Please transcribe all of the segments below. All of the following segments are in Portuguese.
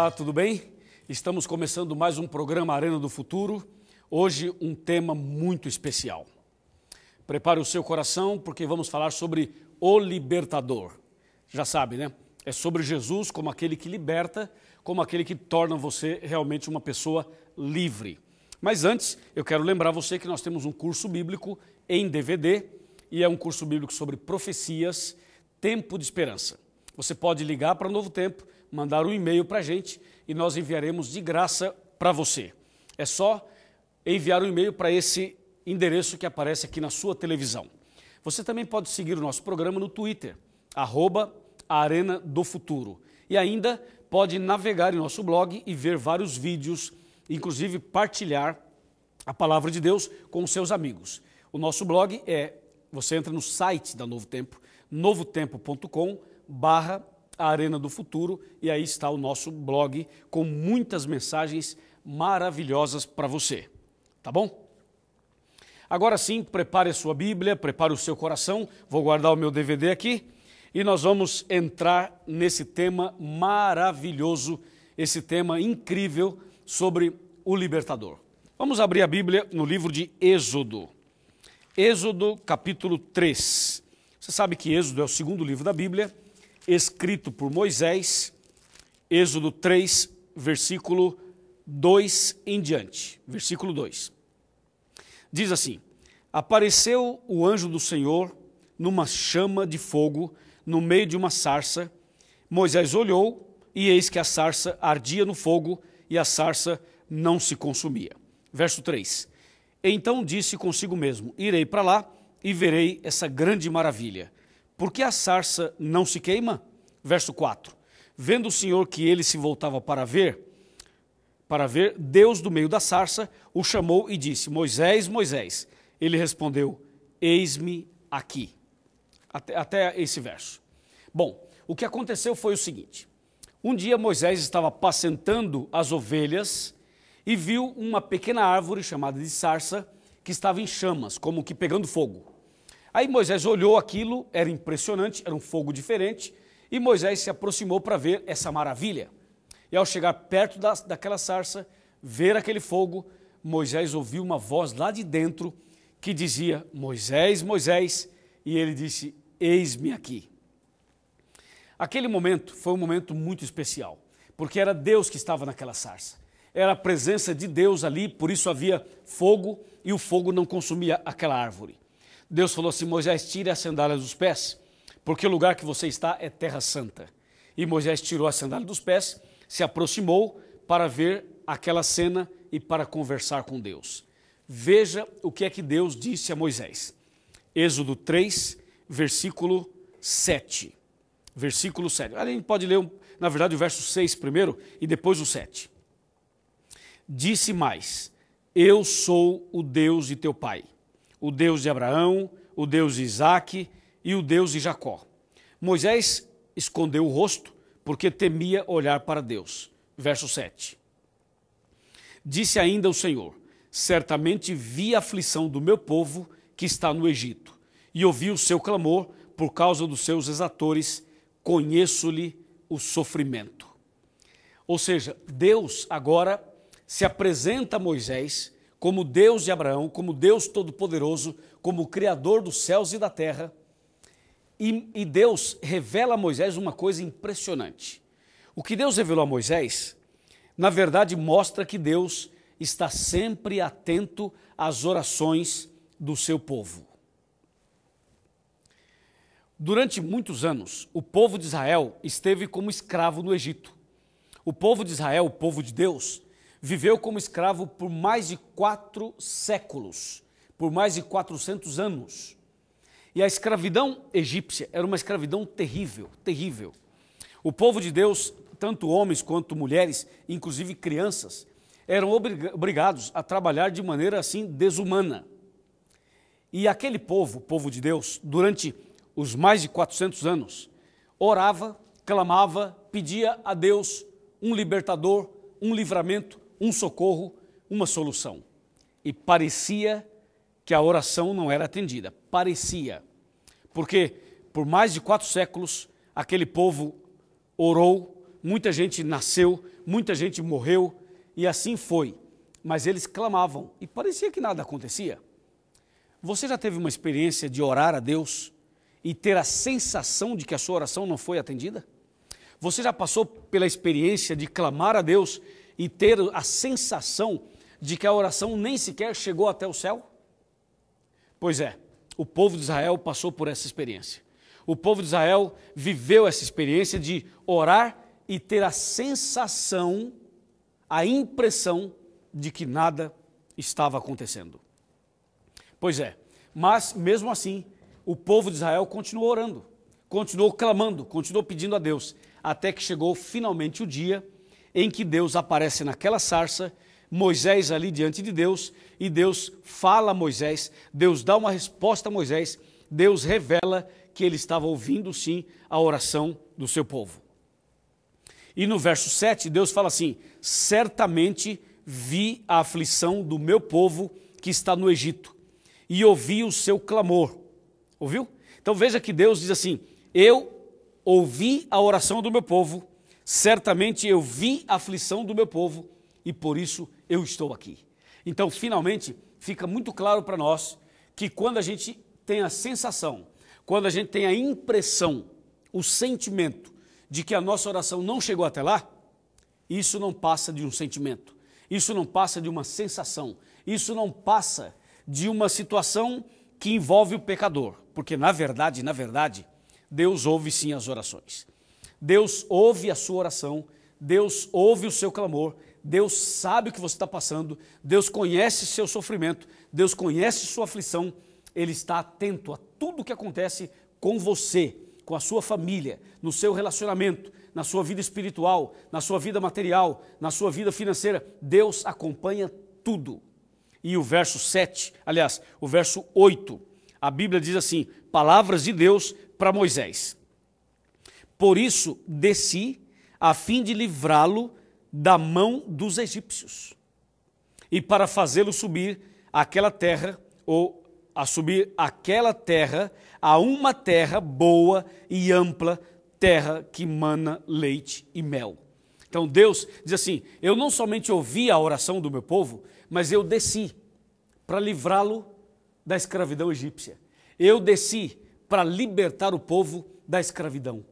Olá, tudo bem? Estamos começando mais um programa Arena do Futuro. Hoje um tema muito especial. Prepare o seu coração porque vamos falar sobre o libertador. Já sabe, né? É sobre Jesus como aquele que liberta, como aquele que torna você realmente uma pessoa livre. Mas antes, eu quero lembrar você que nós temos um curso bíblico em DVD e é um curso bíblico sobre profecias, tempo de esperança. Você pode ligar para Novo Tempo, mandar um e-mail para a gente e nós enviaremos de graça para você. É só enviar um e-mail para esse endereço que aparece aqui na sua televisão. Você também pode seguir o nosso programa no Twitter, @Arena do Futuro. E ainda pode navegar em nosso blog e ver vários vídeos, inclusive partilhar a palavra de Deus com os seus amigos. O nosso blog você entra no site da Novo Tempo, novotempo.com/Arena do Futuro, e aí está o nosso blog com muitas mensagens maravilhosas para você. Tá bom? Agora sim, prepare a sua Bíblia, prepare o seu coração, vou guardar o meu DVD aqui e nós vamos entrar nesse tema maravilhoso, esse tema incrível sobre o libertador. Vamos abrir a Bíblia no livro de Êxodo. Êxodo capítulo 3. Você sabe que Êxodo é o segundo livro da Bíblia, escrito por Moisés. Êxodo 3, versículo 2 em diante. Versículo 2. Diz assim: apareceu o anjo do Senhor numa chama de fogo no meio de uma sarça. Moisés olhou e eis que a sarça ardia no fogo e a sarça não se consumia. Verso 3. Então disse consigo mesmo: irei para lá e verei essa grande maravilha. Por que a sarça não se queima? Verso 4. Vendo o Senhor que ele se voltava para ver, Deus do meio da sarça o chamou e disse: Moisés, Moisés. Ele respondeu: eis-me aqui. Até esse verso. Bom, o que aconteceu foi o seguinte. Um dia Moisés estava apacentando as ovelhas e viu uma pequena árvore chamada de sarça que estava em chamas, como que pegando fogo. Aí Moisés olhou aquilo, era impressionante, era um fogo diferente, e Moisés se aproximou para ver essa maravilha. E ao chegar perto daquela sarça, ver aquele fogo, Moisés ouviu uma voz lá de dentro que dizia: Moisés, Moisés, e ele disse: eis-me aqui. Aquele momento foi um momento muito especial, porque era Deus que estava naquela sarça. Era a presença de Deus ali, por isso havia fogo e o fogo não consumia aquela árvore. Deus falou assim: Moisés, tire as sandálias dos pés, porque o lugar que você está é terra santa. E Moisés tirou a sandália dos pés, se aproximou para ver aquela cena e para conversar com Deus. Veja o que é que Deus disse a Moisés. Êxodo 3, versículo 7. Versículo 7. A gente pode ler, na verdade, o verso 6 primeiro e depois o 7. Disse mais: eu sou o Deus de teu pai, o Deus de Abraão, o Deus de Isaque e o Deus de Jacó. Moisés escondeu o rosto porque temia olhar para Deus. Verso 7. Disse ainda o Senhor: certamente vi a aflição do meu povo que está no Egito, e ouvi o seu clamor por causa dos seus exatores, conheço-lhe o sofrimento. Ou seja, Deus agora se apresenta a Moisés como Deus de Abraão, como Deus Todo-Poderoso, como o Criador dos céus e da terra. E Deus revela a Moisés uma coisa impressionante. O que Deus revelou a Moisés, na verdade, mostra que Deus está sempre atento às orações do seu povo. Durante muitos anos, o povo de Israel esteve como escravo no Egito. O povo de Israel, o povo de Deus, viveu como escravo por mais de 4 séculos, por mais de 400 anos. E a escravidão egípcia era uma escravidão terrível, terrível. O povo de Deus, tanto homens quanto mulheres, inclusive crianças, eram obrigados a trabalhar de maneira assim desumana. E aquele povo, o povo de Deus, durante os mais de 400 anos, orava, clamava, pedia a Deus um libertador, um livramento, um socorro, uma solução. E parecia que a oração não era atendida. Parecia. Porque por mais de 4 séculos, aquele povo orou, muita gente nasceu, muita gente morreu e assim foi. Mas eles clamavam e parecia que nada acontecia. Você já teve uma experiência de orar a Deus e ter a sensação de que a sua oração não foi atendida? Você já passou pela experiência de clamar a Deus e ter a sensação de que a oração nem sequer chegou até o céu? Pois é, o povo de Israel passou por essa experiência. O povo de Israel viveu essa experiência de orar e ter a sensação, a impressão de que nada estava acontecendo. Pois é, mas mesmo assim, o povo de Israel continuou orando, continuou clamando, continuou pedindo a Deus, até que chegou finalmente o dia em que Deus aparece naquela sarça, Moisés ali diante de Deus, e Deus fala a Moisés, Deus dá uma resposta a Moisés, Deus revela que ele estava ouvindo sim a oração do seu povo. E no verso 7, Deus fala assim: certamente vi a aflição do meu povo que está no Egito, e ouvi o seu clamor. Ouviu? Então veja que Deus diz assim: eu ouvi a oração do meu povo, certamente eu vi a aflição do meu povo, e por isso eu estou aqui. Então, finalmente, fica muito claro para nós que quando a gente tem a sensação, quando a gente tem a impressão, o sentimento de que a nossa oração não chegou até lá, isso não passa de um sentimento, isso não passa de uma sensação, isso não passa de uma situação que envolve o pecador, porque na verdade, Deus ouve sim as orações. Deus ouve a sua oração, Deus ouve o seu clamor, Deus sabe o que você está passando, Deus conhece seu sofrimento, Deus conhece sua aflição, Ele está atento a tudo o que acontece com você, com a sua família, no seu relacionamento, na sua vida espiritual, na sua vida material, na sua vida financeira. Deus acompanha tudo. E o verso 7, aliás, o verso 8, a Bíblia diz assim: palavras de Deus para Moisés. Por isso desci, a fim de livrá-lo da mão dos egípcios, e para fazê-lo subir aquela terra, ou a subir aquela terra, a uma terra boa e ampla, terra que mana leite e mel. Então Deus diz assim: eu não somente ouvi a oração do meu povo, mas eu desci para livrá-lo da escravidão egípcia. Eu desci para libertar o povo da escravidão.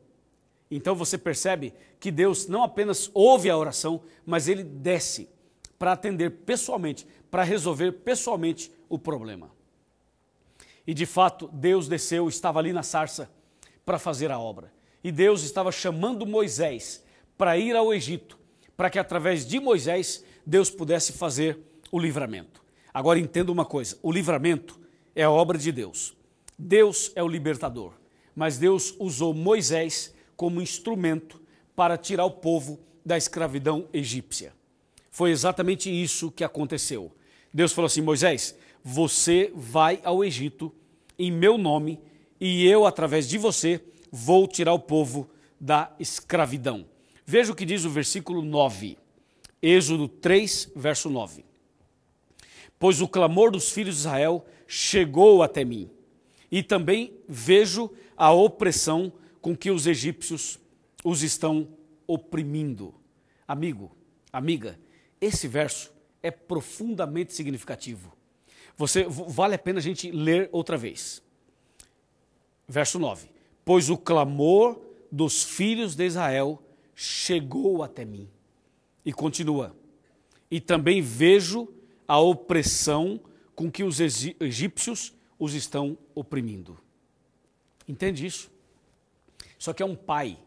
Então você percebe que Deus não apenas ouve a oração, mas Ele desce para atender pessoalmente, para resolver pessoalmente o problema. E de fato, Deus desceu, estava ali na sarça para fazer a obra. E Deus estava chamando Moisés para ir ao Egito, para que através de Moisés, Deus pudesse fazer o livramento. Agora entenda uma coisa: o livramento é a obra de Deus. Deus é o libertador, mas Deus usou Moisés como instrumento para tirar o povo da escravidão egípcia. Foi exatamente isso que aconteceu. Deus falou assim: Moisés, você vai ao Egito em meu nome e eu, através de você, vou tirar o povo da escravidão. Veja o que diz o versículo 9, Êxodo 3, verso 9. Pois o clamor dos filhos de Israel chegou até mim, e também vejo a opressão com que os egípcios os estão oprimindo. Amigo, amiga, esse verso é profundamente significativo. Vale a pena a gente ler outra vez. Verso 9. Pois o clamor dos filhos de Israel chegou até mim. E continua. E também vejo a opressão com que os egípcios os estão oprimindo. Entende isso? Isso aqui é um pai.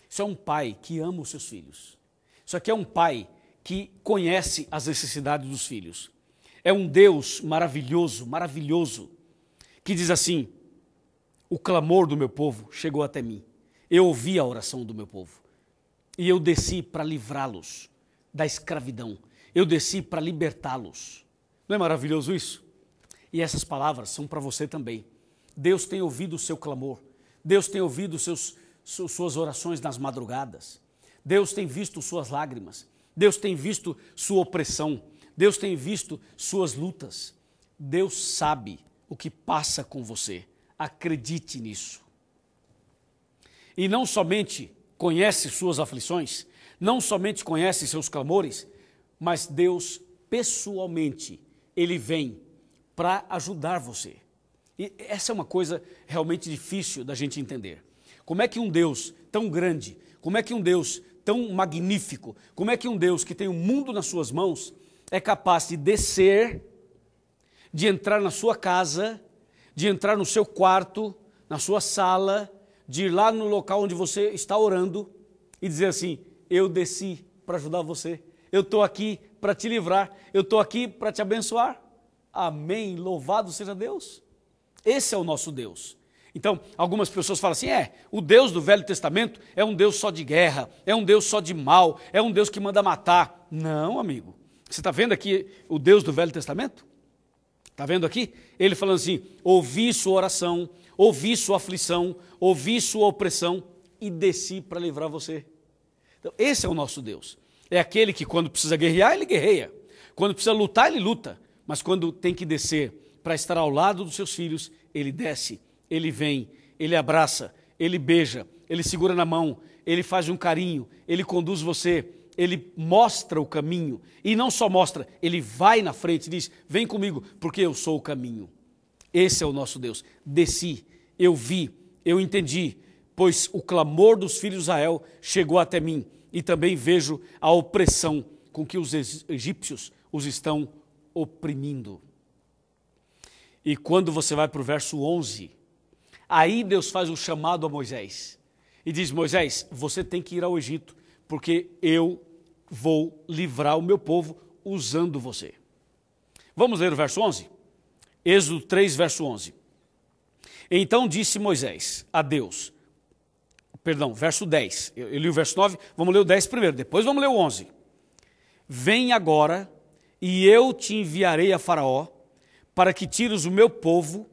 Isso é um pai que ama os seus filhos. Isso aqui é um pai que conhece as necessidades dos filhos. É um Deus maravilhoso, maravilhoso, que diz assim: o clamor do meu povo chegou até mim. Eu ouvi a oração do meu povo. E eu desci para livrá-los da escravidão. Eu desci para libertá-los. Não é maravilhoso isso? E essas palavras são para você também. Deus tem ouvido o seu clamor. Deus tem ouvido suas orações nas madrugadas. Deus tem visto suas lágrimas. Deus tem visto sua opressão. Deus tem visto suas lutas. Deus sabe o que passa com você. Acredite nisso. E não somente conhece suas aflições, não somente conhece seus clamores, mas Deus pessoalmente, Ele vem para ajudar você. E essa é uma coisa realmente difícil da gente entender. Como é que um Deus tão grande, como é que um Deus tão magnífico, como é que um Deus que tem o mundo nas suas mãos é capaz de descer, de entrar na sua casa, de entrar no seu quarto, na sua sala, de ir lá no local onde você está orando e dizer assim: eu desci para ajudar você, eu estou aqui para te livrar, eu estou aqui para te abençoar. Amém, louvado seja Deus. Esse é o nosso Deus. Então, algumas pessoas falam assim: o Deus do Velho Testamento é um Deus só de guerra, é um Deus só de mal, é um Deus que manda matar. Não, amigo. Você está vendo aqui o Deus do Velho Testamento? Está vendo aqui? Ele falando assim: ouvi sua oração, ouvi sua aflição, ouvi sua opressão e desci para livrar você. Então, esse é o nosso Deus. É aquele que quando precisa guerrear, ele guerreia. Quando precisa lutar, ele luta. Mas quando tem que descer para estar ao lado dos seus filhos, ele desce, ele vem, ele abraça, ele beija, ele segura na mão, ele faz um carinho, ele conduz você, ele mostra o caminho. E não só mostra, ele vai na frente e diz: vem comigo, porque eu sou o caminho. Esse é o nosso Deus. Desci, eu vi, eu entendi, pois o clamor dos filhos de Israel chegou até mim, e também vejo a opressão com que os egípcios os estão oprimindo. E quando você vai para o verso 11, aí Deus faz um chamado a Moisés e diz: Moisés, você tem que ir ao Egito, porque eu vou livrar o meu povo usando você. Vamos ler o verso 11? Êxodo 3, verso 11. Então disse Moisés a Deus, verso 10, eu li o verso 9, vamos ler o 10 primeiro, depois vamos ler o 11. Vem agora e eu te enviarei a Faraó, para que tires o meu povo,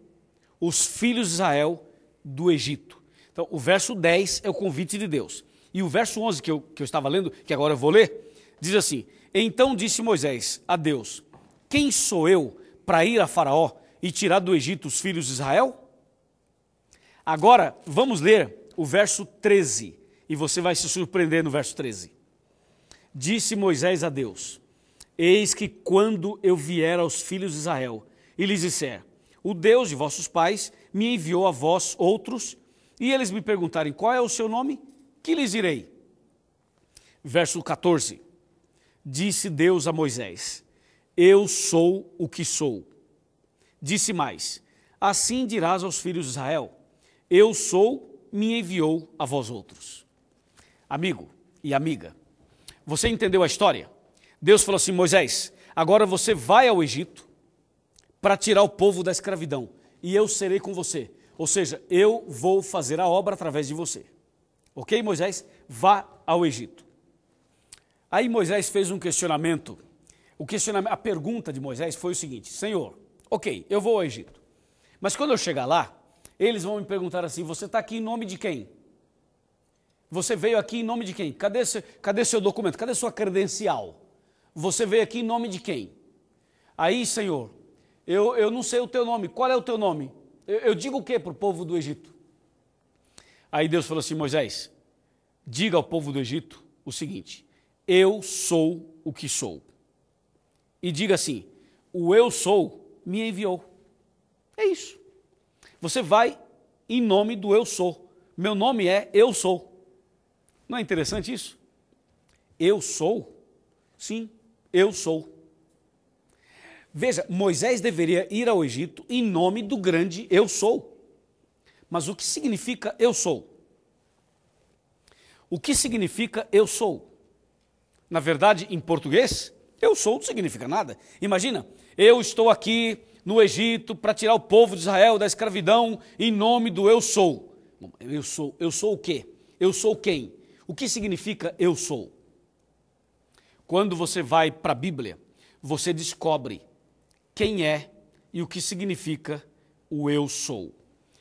os filhos de Israel, do Egito. Então, o verso 10 é o convite de Deus. E o verso 11 que eu estava lendo, que agora eu vou ler, diz assim: então disse Moisés a Deus: quem sou eu para ir a Faraó e tirar do Egito os filhos de Israel? Agora, vamos ler o verso 13, e você vai se surpreender no verso 13. Disse Moisés a Deus: eis que quando eu vier aos filhos de Israel e lhes disser: o Deus de vossos pais me enviou a vós outros, e eles me perguntarem: qual é o seu nome? Que lhes direi? Verso 14. Disse Deus a Moisés: eu sou o que sou. Disse mais: assim dirás aos filhos de Israel: eu sou, me enviou a vós outros. Amigo e amiga, você entendeu a história? Deus falou assim: Moisés, agora você vai ao Egito para tirar o povo da escravidão, e eu serei com você. Ou seja, eu vou fazer a obra através de você. Ok, Moisés? Vá ao Egito. Aí Moisés fez um questionamento. A pergunta de Moisés foi o seguinte: Senhor, ok, eu vou ao Egito, mas quando eu chegar lá, eles vão me perguntar assim: você está aqui em nome de quem? Você veio aqui em nome de quem? Cadê seu documento? Cadê sua credencial? Você veio aqui em nome de quem? Aí, Senhor, eu não sei o teu nome. Qual é o teu nome? Eu digo o que para o povo do Egito? Aí Deus falou assim: Moisés, diga ao povo do Egito o seguinte: eu sou o que sou. E diga assim: o eu sou me enviou. É isso. Você vai em nome do eu sou. Meu nome é eu sou. Não é interessante isso? Eu sou? Sim, eu sou. Veja, Moisés deveria ir ao Egito em nome do grande eu sou. Mas o que significa eu sou? O que significa eu sou? Na verdade, em português, eu sou não significa nada. Imagina, eu estou aqui no Egito para tirar o povo de Israel da escravidão em nome do eu sou. Eu sou o quê? Eu sou quem? O que significa eu sou? Quando você vai para a Bíblia, você descobre quem é e o que significa o eu sou.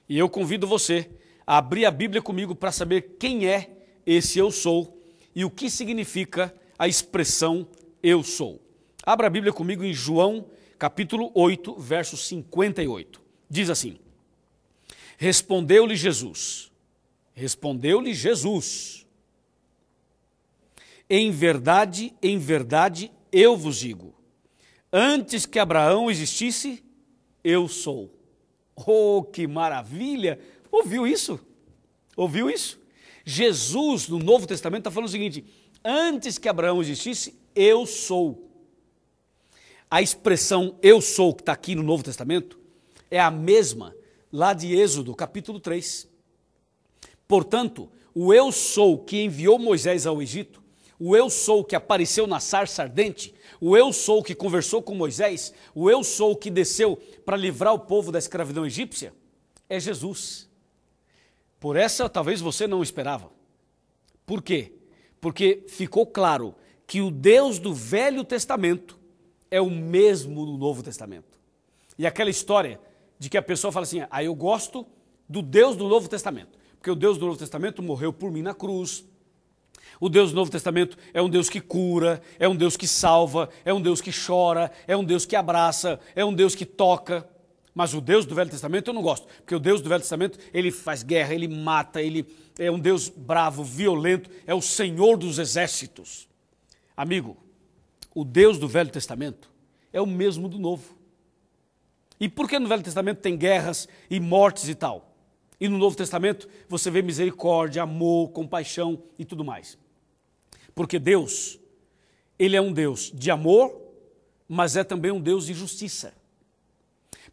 E eu convido você a abrir a Bíblia comigo para saber quem é esse eu sou e o que significa a expressão eu sou. Abra a Bíblia comigo em João, capítulo 8, verso 58. Diz assim: Respondeu-lhe Jesus, em verdade, eu vos digo, antes que Abraão existisse, eu sou. Oh, que maravilha! Ouviu isso? Ouviu isso? Jesus, no Novo Testamento, está falando o seguinte, antes que Abraão existisse, eu sou. A expressão eu sou, que está aqui no Novo Testamento, é a mesma lá de Êxodo, capítulo 3. Portanto, o eu sou que enviou Moisés ao Egito, o eu sou que apareceu na sarça ardente, o eu sou que conversou com Moisés, o eu sou que desceu para livrar o povo da escravidão egípcia, é Jesus. Por essa talvez você não esperava. Por quê? Porque ficou claro que o Deus do Velho Testamento é o mesmo no Novo Testamento. E aquela história de que a pessoa fala assim, eu gosto do Deus do Novo Testamento, porque o Deus do Novo Testamento morreu por mim na cruz. O Deus do Novo Testamento é um Deus que cura, é um Deus que salva, é um Deus que chora, é um Deus que abraça, é um Deus que toca. Mas o Deus do Velho Testamento eu não gosto, porque o Deus do Velho Testamento, ele faz guerra, ele mata, ele é um Deus bravo, violento, é o Senhor dos exércitos. Amigo, o Deus do Velho Testamento é o mesmo do Novo. E por que no Velho Testamento tem guerras e mortes e tal? E no Novo Testamento você vê misericórdia, amor, compaixão e tudo mais. Porque Deus, ele é um Deus de amor, mas é também um Deus de justiça.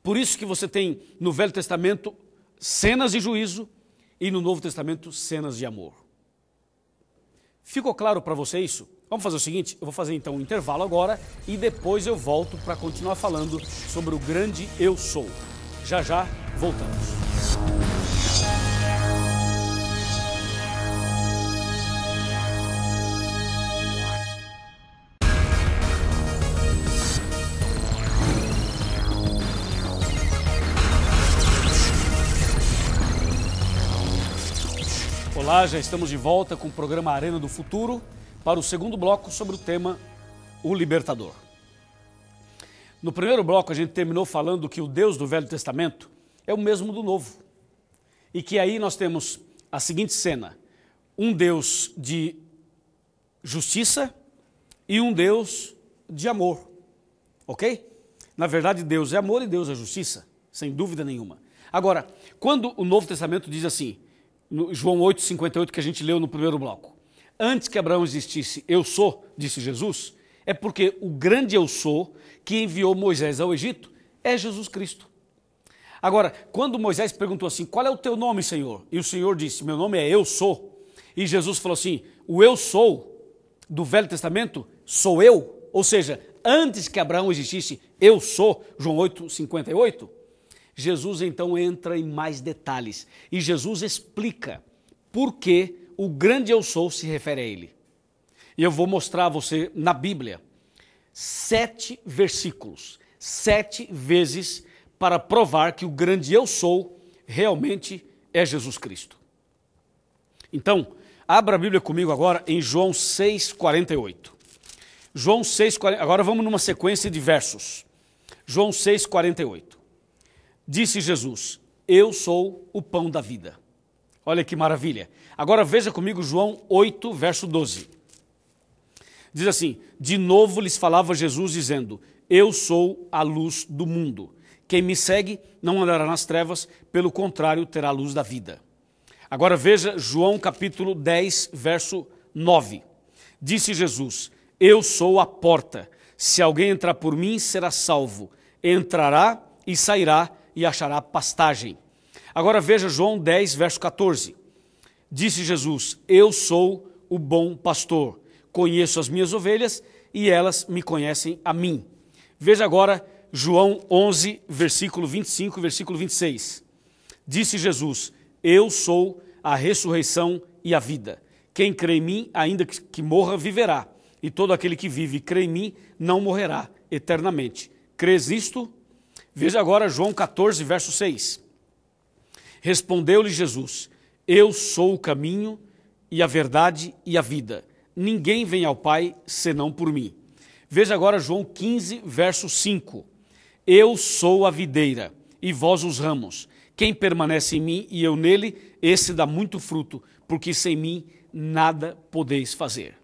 Por isso que você tem no Velho Testamento cenas de juízo e no Novo Testamento cenas de amor. Ficou claro para você isso? Vamos fazer o seguinte, eu vou fazer então um intervalo agora e depois eu volto para continuar falando sobre o grande eu sou. Já já voltamos. Olá, já estamos de volta com o programa Arena do Futuro para o segundo bloco sobre o tema O Libertador. No primeiro bloco a gente terminou falando que o Deus do Velho Testamento é o mesmo do Novo. E que aí nós temos a seguinte cena, um Deus de justiça e um Deus de amor, ok? Na verdade Deus é amor e Deus é justiça, sem dúvida nenhuma. Agora, quando o Novo Testamento diz assim, no João 8,58 que a gente leu no primeiro bloco, antes que Abraão existisse, eu sou, disse Jesus, é porque o grande eu sou que enviou Moisés ao Egito é Jesus Cristo. Agora, quando Moisés perguntou assim, qual é o teu nome, Senhor? E o Senhor disse, meu nome é eu sou. E Jesus falou assim, o eu sou do Velho Testamento sou eu. Ou seja, antes que Abraão existisse, eu sou, João 8,58. Jesus então entra em mais detalhes e Jesus explica por que o grande eu sou se refere a ele. E eu vou mostrar a você na Bíblia 7 versículos, 7 vezes para provar que o grande eu sou realmente é Jesus Cristo. Então, abra a Bíblia comigo agora em João 6,48. João 6,48, agora vamos numa sequência de versos. João 6,48. Disse Jesus, eu sou o pão da vida. Olha que maravilha. Agora veja comigo João 8, verso 12. Diz assim, de novo lhes falava Jesus dizendo, eu sou a luz do mundo. Quem me segue não andará nas trevas, pelo contrário terá a luz da vida. Agora veja João capítulo 10, verso 9. Disse Jesus, eu sou a porta. Se alguém entrar por mim, será salvo. Entrará e sairá e achará pastagem. Agora veja João 10, verso 14. Disse Jesus, eu sou o bom pastor, conheço as minhas ovelhas e elas me conhecem a mim. Veja agora João 11, versículo 25 e versículo 26. Disse Jesus, eu sou a ressurreição e a vida. Quem crê em mim, ainda que morra, viverá. E todo aquele que vive e crê em mim, não morrerá eternamente. Crês nisto? Veja agora João 14, verso 6. Respondeu-lhe Jesus, eu sou o caminho e a verdade e a vida. Ninguém vem ao Pai senão por mim. Veja agora João 15, verso 5. Eu sou a videira e vós os ramos. Quem permanece em mim e eu nele, esse dá muito fruto, porque sem mim nada podeis fazer.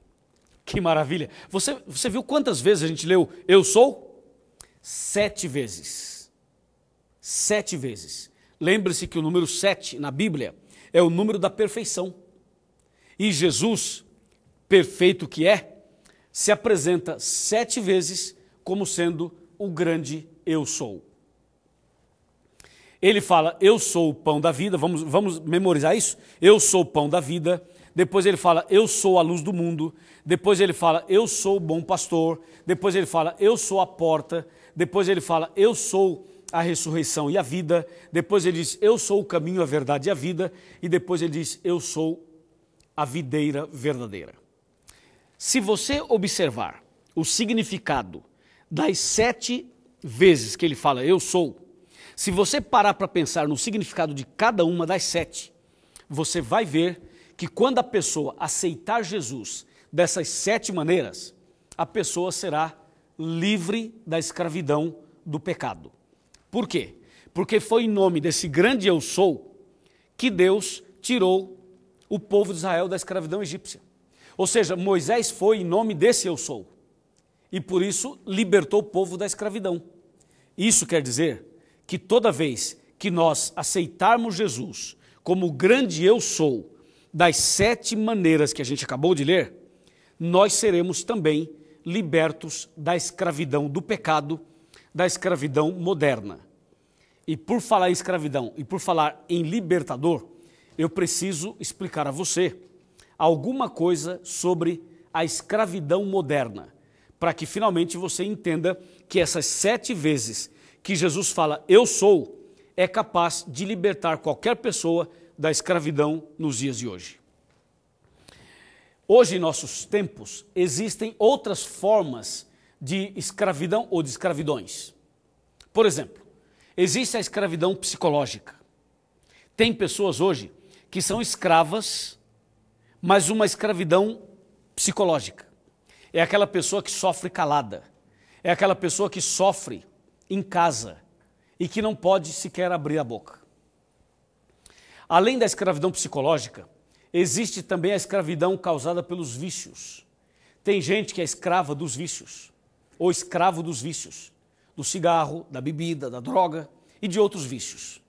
Que maravilha. Você viu quantas vezes a gente leu eu sou? 7 vezes. 7 vezes. Lembre-se que o número 7 na Bíblia é o número da perfeição. E Jesus, perfeito que é, se apresenta 7 vezes como sendo o grande eu sou. Ele fala, eu sou o pão da vida, vamos memorizar isso? Eu sou o pão da vida. Depois ele fala, eu sou a luz do mundo. Depois ele fala, eu sou o bom pastor. Depois ele fala, eu sou a porta. Depois ele fala, eu sou a ressurreição e a vida. Depois ele diz, eu sou o caminho, a verdade e a vida. E depois ele diz, eu sou a videira verdadeira. Se você observar o significado das 7 vezes que ele fala, eu sou, se você parar para pensar no significado de cada uma das 7, você vai ver que quando a pessoa aceitar Jesus dessas 7 maneiras, a pessoa será livre da escravidão do pecado. Por quê? Porque foi em nome desse grande eu sou que Deus tirou o povo de Israel da escravidão egípcia. Ou seja, Moisés foi em nome desse eu sou e por isso libertou o povo da escravidão. Isso quer dizer que toda vez que nós aceitarmos Jesus como o grande eu sou, das 7 maneiras que a gente acabou de ler, nós seremos também libertos da escravidão do pecado, da escravidão moderna. E por falar em escravidão e por falar em libertador, eu preciso explicar a você alguma coisa sobre a escravidão moderna, para que finalmente você entenda que essas 7 vezes que Jesus fala eu sou, é capaz de libertar qualquer pessoa da escravidão nos dias de hoje. Hoje, em nossos tempos, existem outras formas de escravidão ou de escravidões. Por exemplo, existe a escravidão psicológica. Tem pessoas hoje que são escravas, mas uma escravidão psicológica. É aquela pessoa que sofre calada, é aquela pessoa que sofre em casa e que não pode sequer abrir a boca. Além da escravidão psicológica, existe também a escravidão causada pelos vícios. Tem gente que é escrava dos vícios, ou escravo dos vícios, do cigarro, da bebida, da droga e de outros vícios.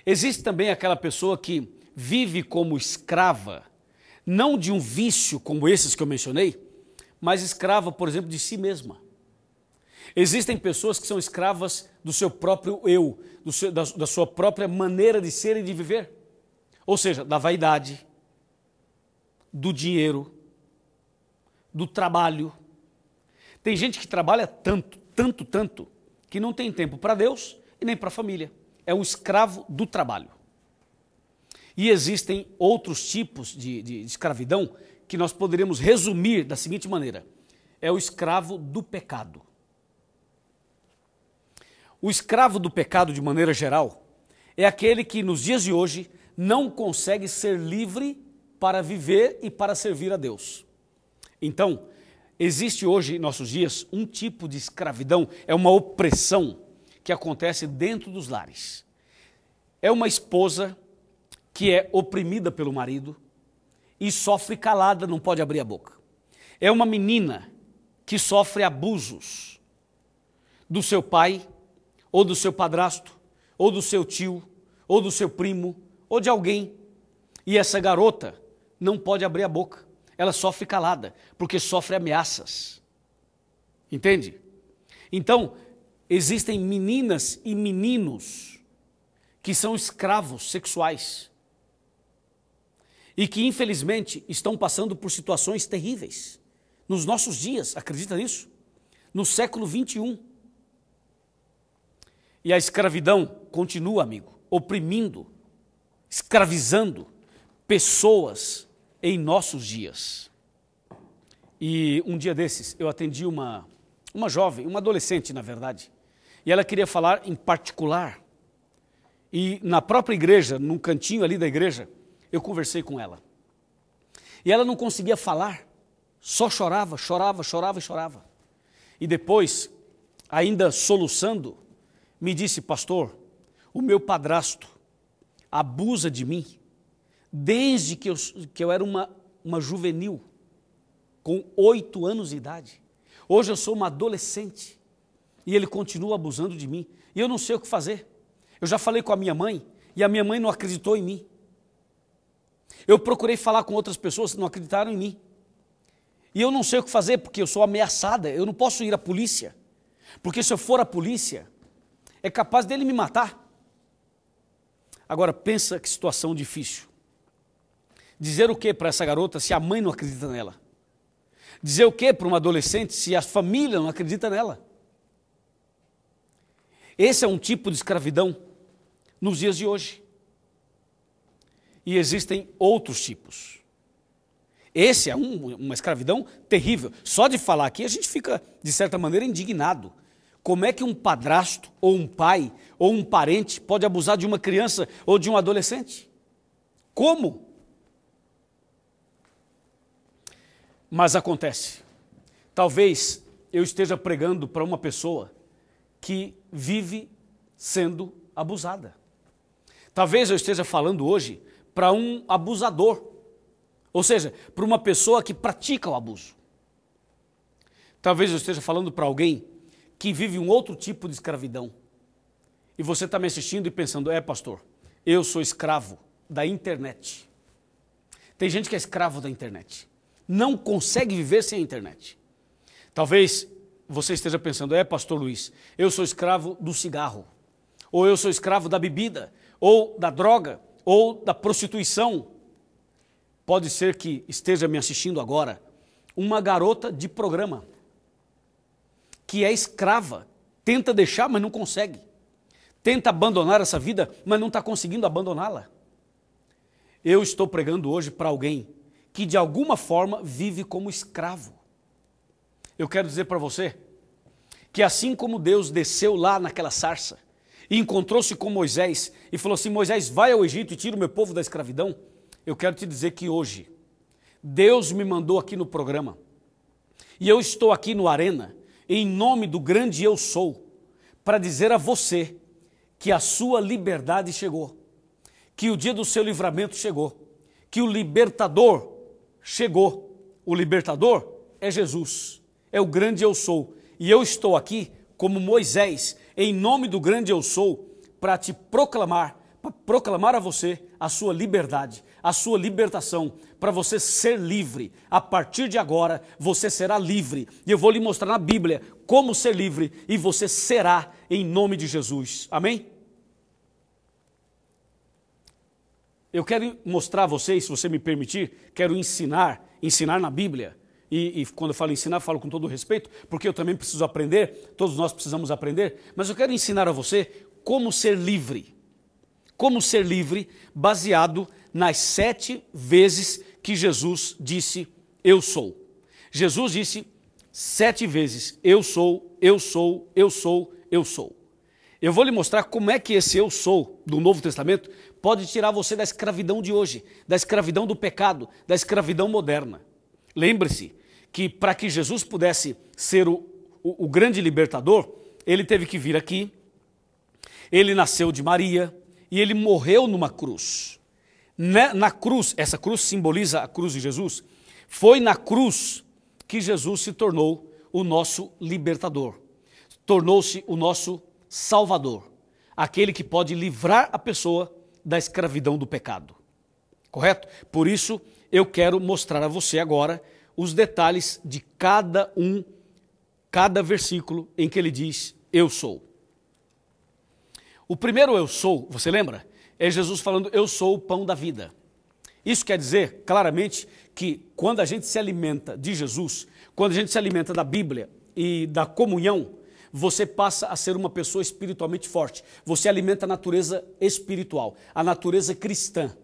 Existe também aquela pessoa que vive como escrava, não de um vício como esses que eu mencionei, mas escrava, por exemplo, de si mesma. Existem pessoas que são escravas do seu próprio eu, da sua própria maneira de ser e de viver. Ou seja, da vaidade, do dinheiro, do trabalho. Tem gente que trabalha tanto, que não tem tempo para Deus e nem para a família. É um escravo do trabalho. E existem outros tipos de escravidão que nós poderíamos resumir da seguinte maneira: é o escravo do pecado. O escravo do pecado, de maneira geral, é aquele que nos dias de hoje não consegue ser livre para viver e para servir a Deus. Então, existe hoje em nossos dias um tipo de escravidão, é uma opressão que acontece dentro dos lares. É uma esposa que é oprimida pelo marido e sofre calada, não pode abrir a boca. É uma menina que sofre abusos do seu pai, ou do seu padrasto, ou do seu tio, ou do seu primo, ou de alguém. E essa garota não pode abrir a boca. Ela sofre calada, porque sofre ameaças. Entende? Então, existem meninas e meninos que são escravos sexuais e que, infelizmente, estão passando por situações terríveis. Nos nossos dias, acredita nisso? No século 21. E a escravidão continua, amigo, oprimindo, escravizando pessoas em nossos dias. E um dia desses eu atendi uma jovem, uma adolescente, na verdade, e ela queria falar em particular. E na própria igreja, num cantinho ali da igreja, eu conversei com ela. E ela não conseguia falar, só chorava. E depois, ainda soluçando, me disse: pastor, o meu padrasto abusa de mim desde que eu era uma juvenil, com 8 anos de idade. Hoje eu sou uma adolescente e ele continua abusando de mim. E eu não sei o que fazer. Eu já falei com a minha mãe e a minha mãe não acreditou em mim. Eu procurei falar com outras pessoas que não acreditaram em mim. E eu não sei o que fazer porque eu sou ameaçada, eu não posso ir à polícia. Porque se eu for à polícia, é capaz dele me matar. Agora, pensa que situação difícil. Dizer o que para essa garota se a mãe não acredita nela? Dizer o que para uma adolescente se a família não acredita nela? Esse é um tipo de escravidão nos dias de hoje. E existem outros tipos. Esse é uma escravidão terrível. Só de falar aqui a gente fica, de certa maneira, indignado. Como é que um padrasto, ou um pai, ou um parente pode abusar de uma criança ou de um adolescente? Como? Mas acontece. Talvez eu esteja pregando para uma pessoa que vive sendo abusada. Talvez eu esteja falando hoje para um abusador, ou seja, para uma pessoa que pratica o abuso. Talvez eu esteja falando para alguém que vive um outro tipo de escravidão. E você está me assistindo e pensando, pastor, eu sou escravo da internet. Tem gente que é escravo da internet. Não consegue viver sem a internet. Talvez você esteja pensando, pastor Luiz, eu sou escravo do cigarro, ou eu sou escravo da bebida, ou da droga, ou da prostituição. Pode ser que esteja me assistindo agora uma garota de programa, que é escrava, tenta deixar, mas não consegue. Tenta abandonar essa vida, mas não está conseguindo abandoná-la. Eu estou pregando hoje para alguém que de alguma forma vive como escravo. Eu quero dizer para você que assim como Deus desceu lá naquela sarça e encontrou-se com Moisés e falou assim, Moisés, vai ao Egito e tira o meu povo da escravidão, eu quero te dizer que hoje Deus me mandou aqui no programa e eu estou aqui no Arena em nome do grande Eu Sou para dizer a você que a sua liberdade chegou, que o dia do seu livramento chegou, que o libertador chegou. O libertador é Jesus, é o grande Eu Sou. E eu estou aqui como Moisés, em nome do grande Eu Sou, para te proclamar, para proclamar a você a sua liberdade, a sua libertação, para você ser livre. A partir de agora, você será livre. E eu vou lhe mostrar na Bíblia como ser livre, e você será em nome de Jesus. Amém? Eu quero mostrar a vocês, se você me permitir, quero ensinar na Bíblia. E quando eu falo ensinar, falo com todo respeito, porque eu também preciso aprender, todos nós precisamos aprender, mas eu quero ensinar a você como ser livre. Como ser livre baseado nas 7 vezes que Jesus disse, eu sou. Jesus disse 7 vezes, eu sou, eu sou, eu sou, eu sou. Eu vou lhe mostrar como é que esse eu sou do Novo Testamento pode tirar você da escravidão de hoje, da escravidão do pecado, da escravidão moderna. Lembre-se que para que Jesus pudesse ser o grande libertador, ele teve que vir aqui, ele nasceu de Maria e ele morreu numa cruz. Na cruz, essa cruz simboliza a cruz de Jesus, foi na cruz que Jesus se tornou o nosso libertador, tornou-se o nosso Salvador, aquele que pode livrar a pessoa da escravidão do pecado. Correto? Por isso, eu quero mostrar a você agora os detalhes de cada versículo em que ele diz, eu sou. O primeiro eu sou, você lembra? É Jesus falando, eu sou o pão da vida. Isso quer dizer, claramente, que quando a gente se alimenta de Jesus, quando a gente se alimenta da Bíblia e da comunhão, você passa a ser uma pessoa espiritualmente forte. Você alimenta a natureza espiritual, a natureza cristã.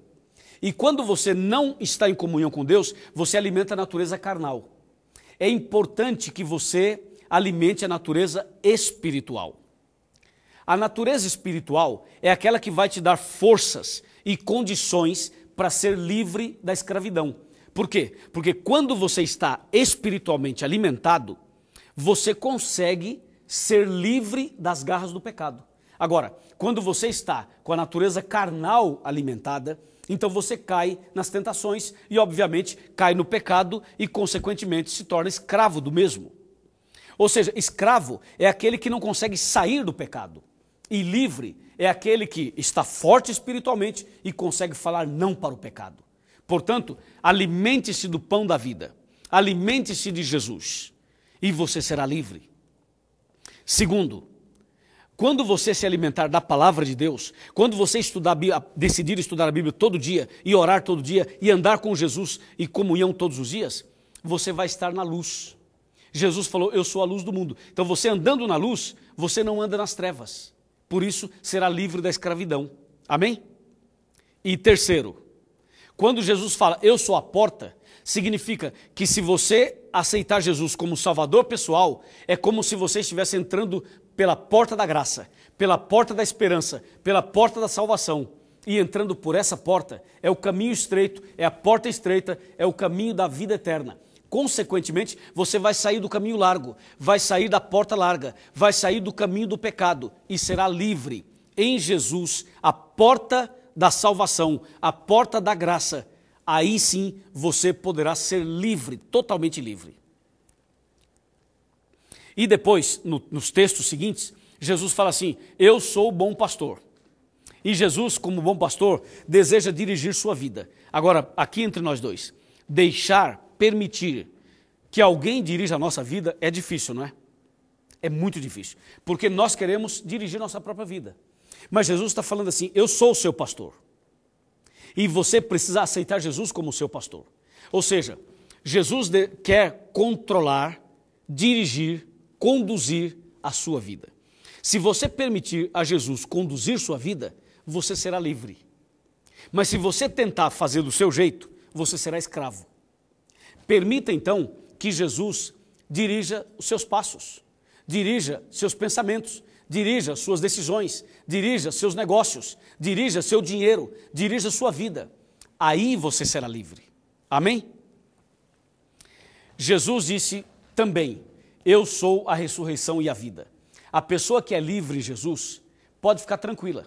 E quando você não está em comunhão com Deus, você alimenta a natureza carnal. É importante que você alimente a natureza espiritual. A natureza espiritual é aquela que vai te dar forças e condições para ser livre da escravidão. Por quê? Porque quando você está espiritualmente alimentado, você consegue ser livre das garras do pecado. Agora, quando você está com a natureza carnal alimentada, Então você cai nas tentações e, obviamente, cai no pecado e, consequentemente, se torna escravo do mesmo. Ou seja, escravo é aquele que não consegue sair do pecado. E livre é aquele que está forte espiritualmente e consegue falar não para o pecado. Portanto, alimente-se do pão da vida. Alimente-se de Jesus e você será livre. Segundo, quando você se alimentar da palavra de Deus, quando você decidir estudar a Bíblia todo dia e orar todo dia e andar com Jesus e comunhão todos os dias, você vai estar na luz. Jesus falou, eu sou a luz do mundo. Então você andando na luz, você não anda nas trevas. Por isso será livre da escravidão. Amém? E terceiro, quando Jesus fala, eu sou a porta, significa que se você aceitar Jesus como Salvador pessoal, é como se você estivesse entrando pela porta da graça, pela porta da esperança, pela porta da salvação. E entrando por essa porta, é o caminho estreito, é a porta estreita, é o caminho da vida eterna. Consequentemente, você vai sair do caminho largo, vai sair da porta larga, vai sair do caminho do pecado e será livre. Em Jesus, a porta da salvação, a porta da graça, aí sim você poderá ser livre, totalmente livre. E depois, nos textos seguintes, Jesus fala assim, eu sou o bom pastor. E Jesus, como bom pastor, deseja dirigir sua vida. Agora, aqui entre nós dois, permitir que alguém dirija a nossa vida é difícil, não é? É muito difícil, porque nós queremos dirigir nossa própria vida. Mas Jesus está falando assim, eu sou o seu pastor. E você precisa aceitar Jesus como seu pastor. Ou seja, Jesus quer controlar, dirigir, conduzir a sua vida. Se você permitir a Jesus conduzir sua vida, você será livre. Mas se você tentar fazer do seu jeito, você será escravo. Permita então que Jesus dirija os seus passos, dirija seus pensamentos, dirija suas decisões, dirija seus negócios, dirija seu dinheiro, dirija sua vida. Aí você será livre. Amém? Jesus disse também, eu sou a ressurreição e a vida. A pessoa que é livre em Jesus pode ficar tranquila,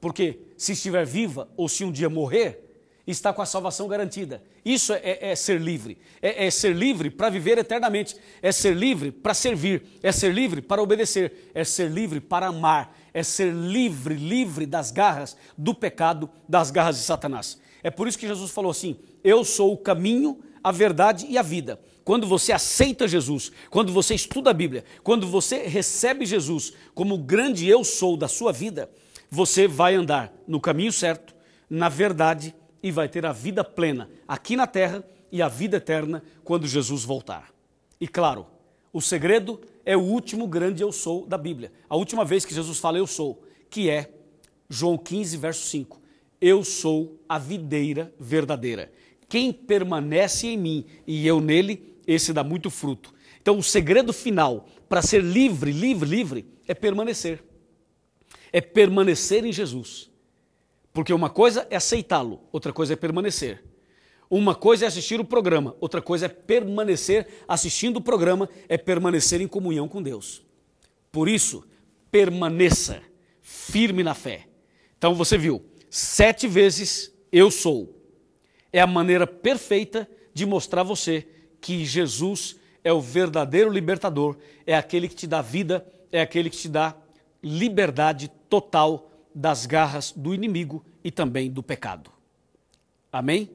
porque se estiver viva ou se um dia morrer, está com a salvação garantida. Isso é ser livre. É ser livre para viver eternamente. É ser livre para servir. É ser livre para obedecer. É ser livre para amar. É ser livre das garras do pecado, das garras de Satanás. É por isso que Jesus falou assim, eu sou o caminho, a verdade e a vida. Quando você aceita Jesus, quando você estuda a Bíblia, quando você recebe Jesus como o grande eu sou da sua vida, você vai andar no caminho certo, na verdade e vai ter a vida plena aqui na terra e a vida eterna quando Jesus voltar. E claro, o segredo é o último grande eu sou da Bíblia. A última vez que Jesus fala eu sou, que é João 15, verso 5. Eu sou a videira verdadeira. Quem permanece em mim e eu nele, esse dá muito fruto. Então o segredo final para ser livre é permanecer. É permanecer em Jesus. Porque uma coisa é aceitá-lo, outra coisa é permanecer. Uma coisa é assistir o programa, outra coisa é permanecer assistindo o programa, é permanecer em comunhão com Deus. Por isso, permaneça firme na fé. Então você viu, 7 vezes eu sou. É a maneira perfeita de mostrar a você que Jesus é o verdadeiro libertador, é aquele que te dá vida, é aquele que te dá liberdade total das garras do inimigo e também do pecado. Amém?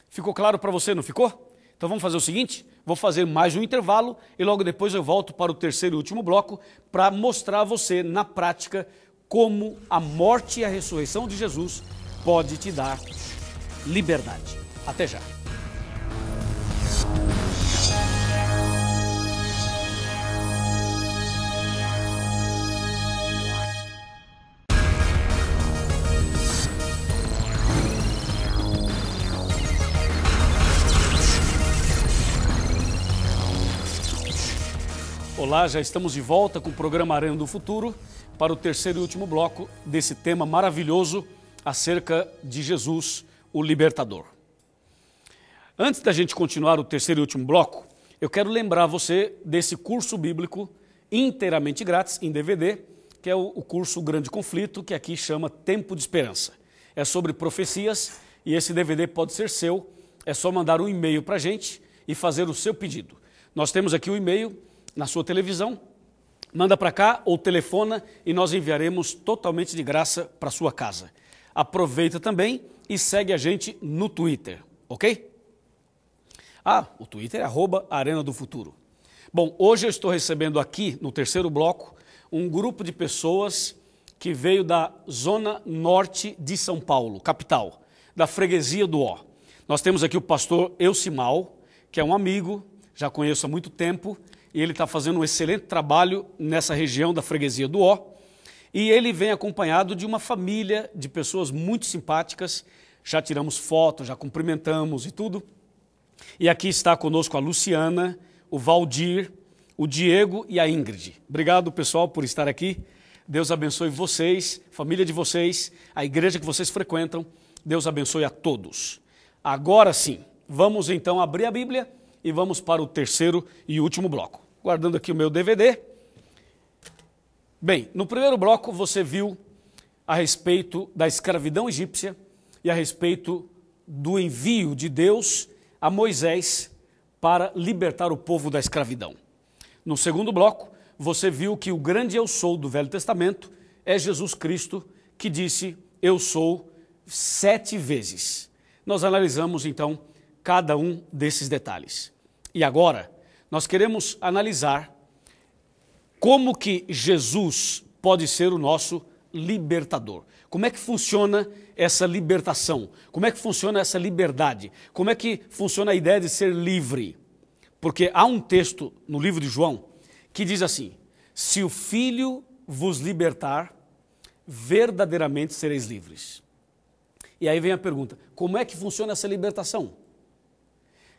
Ficou claro para você, não ficou? Então vamos fazer o seguinte, vou fazer mais um intervalo e logo depois eu volto para o terceiro e último bloco para mostrar a você na prática como a morte e a ressurreição de Jesus pode te dar liberdade. Até já. Olá, já estamos de volta com o programa Arena do Futuro para o terceiro e último bloco desse tema maravilhoso acerca de Jesus, o libertador. Antes da gente continuar o terceiro e último bloco, eu quero lembrar você desse curso bíblico inteiramente grátis em DVD, que é o curso Grande Conflito, que aqui chama Tempo de Esperança. é sobre profecias e esse DVD pode ser seu. É só mandar um e-mail para a gente e fazer o seu pedido. Nós temos aqui o e-mail na sua televisão. Manda para cá ou telefona e nós enviaremos totalmente de graça para sua casa. Aproveita também e segue a gente no Twitter, ok? O Twitter é @Arena do Futuro. Bom, hoje eu estou recebendo aqui, no terceiro bloco, um grupo de pessoas que veio da zona norte de São Paulo, capital, da freguesia do Ó. Nós temos aqui o pastor Elcimal, que é um amigo, já conheço há muito tempo, e ele está fazendo um excelente trabalho nessa região da freguesia do Ó. E ele vem acompanhado de uma família de pessoas muito simpáticas, já tiramos fotos, já cumprimentamos e tudo. E aqui está conosco a Luciana, o Valdir, o Diego e a Ingrid. Obrigado, pessoal, por estar aqui. Deus abençoe vocês, família de vocês, a igreja que vocês frequentam. Deus abençoe a todos. Agora sim, vamos então abrir a Bíblia e vamos para o terceiro e último bloco. Guardando aqui o meu DVD. Bem, no primeiro bloco você viu a respeito da escravidão egípcia e a respeito do envio de Deus a Moisés para libertar o povo da escravidão. No segundo bloco, você viu que o grande eu sou do Velho Testamento é Jesus Cristo, que disse eu sou 7 vezes. Nós analisamos então cada um desses detalhes. E agora, nós queremos analisar como que Jesus pode ser o nosso libertador. Como é que funciona essa libertação? Como é que funciona essa liberdade? Como é que funciona a ideia de ser livre? Porque há um texto no livro de João que diz assim: se o Filho vos libertar, verdadeiramente sereis livres. E aí vem a pergunta, como é que funciona essa libertação?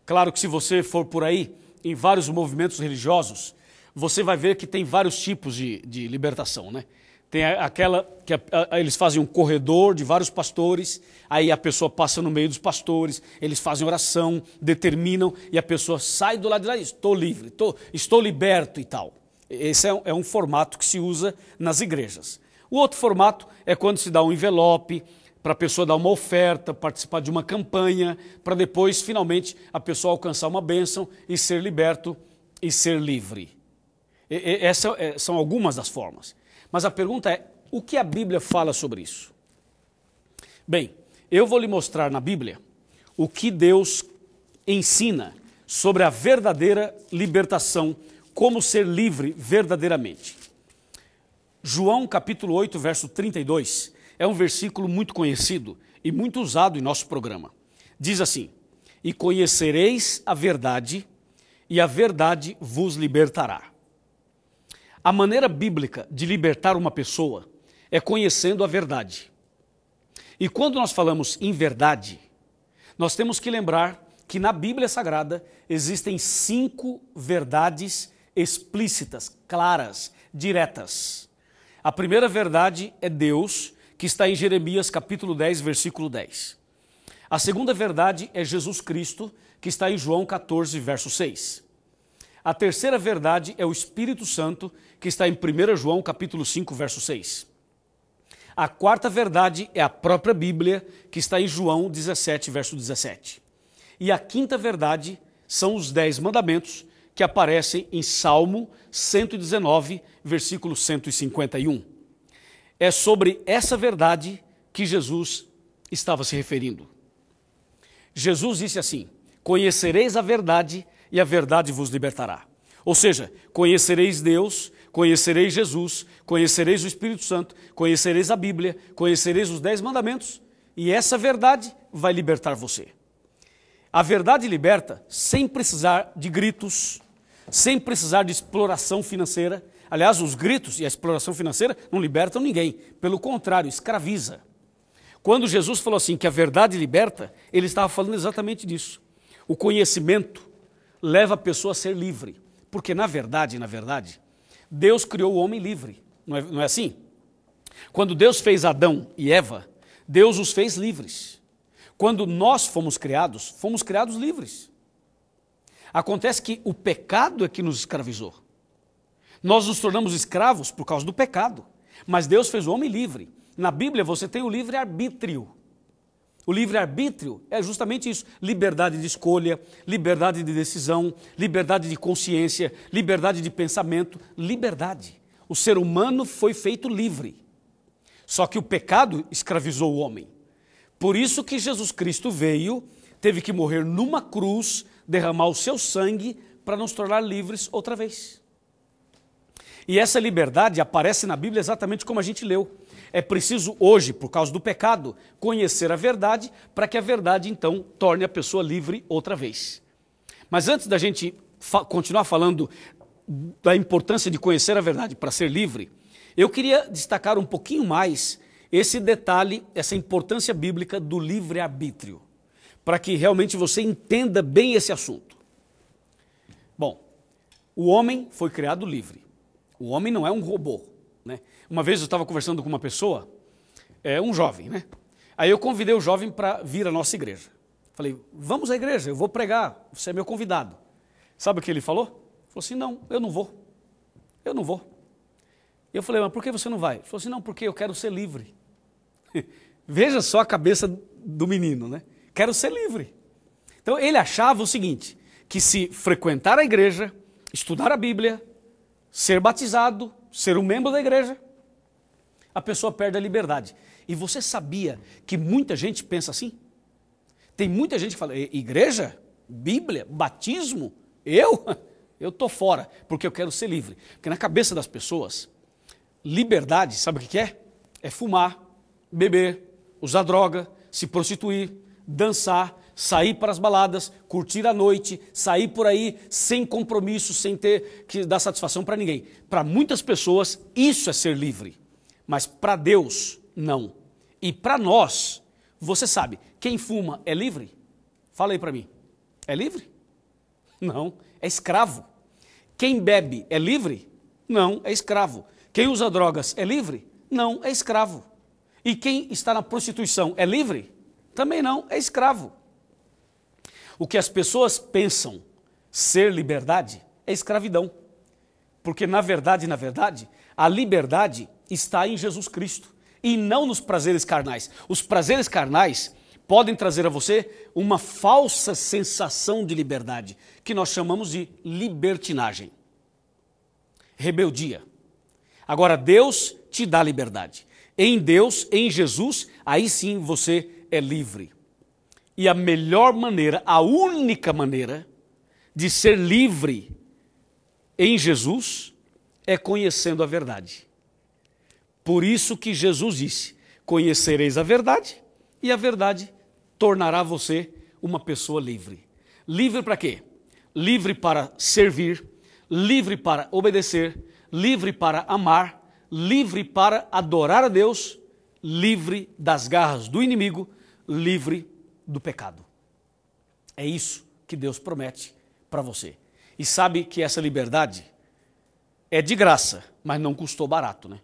Claro que se você for por aí, em vários movimentos religiosos, você vai ver que tem vários tipos de libertação, né? Tem aquela que eles fazem um corredor de vários pastores, aí a pessoa passa no meio dos pastores, eles fazem oração, determinam, e a pessoa sai do lado de lá e diz, estou livre, estou liberto e tal. Esse é um formato que se usa nas igrejas. O outro formato é quando se dá um envelope, para a pessoa dar uma oferta, participar de uma campanha, para depois, finalmente, a pessoa alcançar uma bênção e ser liberto e ser livre. Essas são algumas das formas. Mas a pergunta é, o que a Bíblia fala sobre isso? Bem, eu vou lhe mostrar na Bíblia o que Deus ensina sobre a verdadeira libertação, como ser livre verdadeiramente. João capítulo 8, verso 32, é um versículo muito conhecido e muito usado em nosso programa. Diz assim, e conhecereis a verdade, e a verdade vos libertará. A maneira bíblica de libertar uma pessoa é conhecendo a verdade. E quando nós falamos em verdade, nós temos que lembrar que na Bíblia Sagrada existem 5 verdades explícitas, claras, diretas. A primeira verdade é Deus, que está em Jeremias capítulo 10, versículo 10. A segunda verdade é Jesus Cristo, que está em João 14, verso 6. A terceira verdade é o Espírito Santo, que está em 1 João capítulo 5, verso 6. A quarta verdade é a própria Bíblia, que está em João 17, verso 17. E a quinta verdade são os 10 mandamentos, que aparecem em Salmo 119, versículo 151. É sobre essa verdade que Jesus estava se referindo. Jesus disse assim, conhecereis a verdade e a verdade vos libertará. Ou seja, conhecereis Deus, conhecereis Jesus, conhecereis o Espírito Santo, conhecereis a Bíblia, conhecereis os 10 mandamentos e essa verdade vai libertar você. A verdade liberta sem precisar de gritos, sem precisar de exploração financeira. Aliás, os gritos e a exploração financeira não libertam ninguém, pelo contrário, escraviza. Quando Jesus falou assim que a verdade liberta, ele estava falando exatamente disso. O conhecimento leva a pessoa a ser livre, porque na verdade, Deus criou o homem livre, não é assim? Quando Deus fez Adão e Eva, Deus os fez livres. Quando nós fomos criados livres. Acontece que o pecado é que nos escravizou. Nós nos tornamos escravos por causa do pecado, mas Deus fez o homem livre. Na Bíblia você tem o livre-arbítrio. O livre-arbítrio é justamente isso, liberdade de escolha, liberdade de decisão, liberdade de consciência, liberdade de pensamento, liberdade. O ser humano foi feito livre, só que o pecado escravizou o homem. Por isso que Jesus Cristo veio, teve que morrer numa cruz, derramar o seu sangue para nos tornar livres outra vez. E essa liberdade aparece na Bíblia exatamente como a gente leu. É preciso hoje, por causa do pecado, conhecer a verdade para que a verdade, então, torne a pessoa livre outra vez. Mas antes da gente continuar falando da importância de conhecer a verdade para ser livre, eu queria destacar um pouquinho mais esse detalhe, essa importância bíblica do livre-arbítrio, para que realmente você entenda bem esse assunto. Bom, o homem foi criado livre. O homem não é um robô, né? Uma vez eu estava conversando com uma pessoa, um jovem, né? Aí eu convidei o jovem para vir à nossa igreja. Falei, vamos à igreja, eu vou pregar, você é meu convidado. Sabe o que ele falou? Ele falou assim, não, eu não vou. Eu não vou. Eu falei, mas por que você não vai? Ele falou assim, não, porque eu quero ser livre. Veja só a cabeça do menino, né? Quero ser livre. Então ele achava o seguinte, que se frequentar a igreja, estudar a Bíblia, ser batizado, ser um membro da igreja, a pessoa perde a liberdade. E você sabia que muita gente pensa assim? Tem muita gente que fala, igreja, Bíblia, batismo, eu estou fora, porque eu quero ser livre. Porque na cabeça das pessoas, liberdade, sabe o que é? É fumar, beber, usar droga, se prostituir, dançar, sair para as baladas, curtir a noite, sair por aí sem compromisso, sem ter que dar satisfação para ninguém. Para muitas pessoas, isso é ser livre. Mas para Deus, não. E para nós, você sabe, quem fuma é livre? Fala aí para mim. É livre? Não, é escravo. Quem bebe é livre? Não, é escravo. Quem usa drogas é livre? Não, é escravo. E quem está na prostituição é livre? Também não, é escravo. O que as pessoas pensam ser liberdade é escravidão. Porque na verdade, a liberdade está em Jesus Cristo e não nos prazeres carnais. Os prazeres carnais podem trazer a você uma falsa sensação de liberdade, que nós chamamos de libertinagem, rebeldia. Agora Deus te dá liberdade. Em Deus, em Jesus, aí sim você é livre. E a melhor maneira, a única maneira de ser livre em Jesus é conhecendo a verdade. Por isso que Jesus disse, conhecereis a verdade e a verdade tornará você uma pessoa livre. Livre para quê? Livre para servir, livre para obedecer, livre para amar, livre para adorar a Deus, livre das garras do inimigo, livre do pecado. É isso que Deus promete para você. E sabe que essa liberdade é de graça, mas não custou barato, né?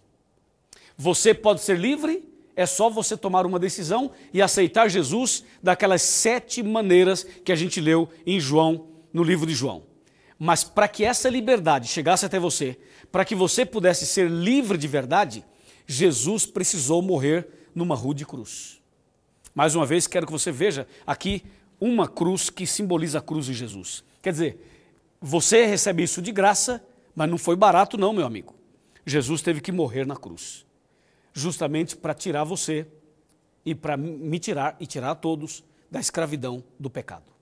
Você pode ser livre, é só você tomar uma decisão e aceitar Jesus daquelas 7 maneiras que a gente leu em João, no livro de João. Mas para que essa liberdade chegasse até você, para que você pudesse ser livre de verdade, Jesus precisou morrer numa rude cruz. Mais uma vez, quero que você veja aqui uma cruz que simboliza a cruz de Jesus. Quer dizer, você recebe isso de graça, mas não foi barato não, meu amigo. Jesus teve que morrer na cruz, justamente para tirar você e para me tirar e tirar a todos da escravidão do pecado.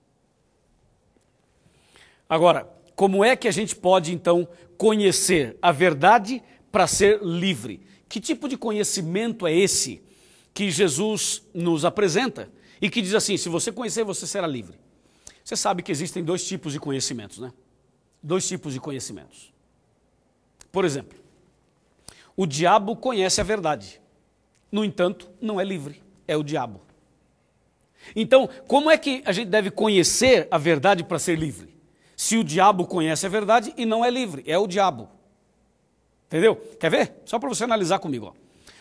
Agora, como é que a gente pode então conhecer a verdade para ser livre? Que tipo de conhecimento é esse que Jesus nos apresenta e que diz assim, se você conhecer, você será livre? Você sabe que existem 2 tipos de conhecimentos, né? 2 tipos de conhecimentos. Por exemplo, o diabo conhece a verdade, no entanto, não é livre, é o diabo. Então, como é que a gente deve conhecer a verdade para ser livre? Se o diabo conhece a verdade e não é livre, é o diabo. Entendeu? Quer ver? Só para você analisar comigo. Ó.